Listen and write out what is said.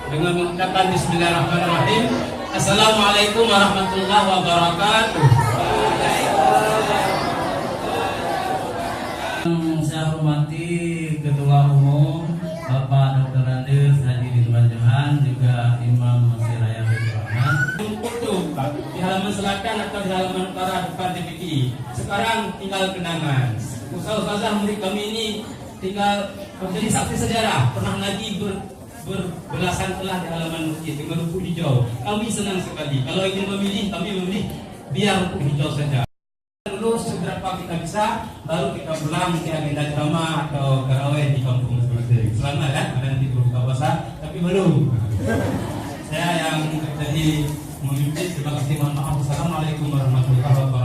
dengan mengucapkan Bismillahirrahmanirrahim. Assalamualaikum warahmatullahi wabarakatuh. Saya hormati Ketua Umum Bapak Dr. Andes Haji Ridwan Johan, juga Imam Masjid Raya Baitur Rahman. Di halaman selatan atau di halaman utara depan TPI. Sekarang tinggal kenangan. Ustazah murid kami ini tinggal menjadi saksi sejarah. Pernah ngaji berbelasan telah di halaman masjid dengan rumput hijau. Kami senang sekali. Kalau ingin memilih, kami memilih biar rumput hijau saja. Dulu seberapa kita bisa, baru kita pulang ke agenda ceramah atau tarawih di kampung seperti selama kan ada nanti berbuka puasa, tapi belum. Saya yang jadi memimpin. Terima kasih, mohon maaf. Assalamualaikum warahmatullahi wabarakatuh.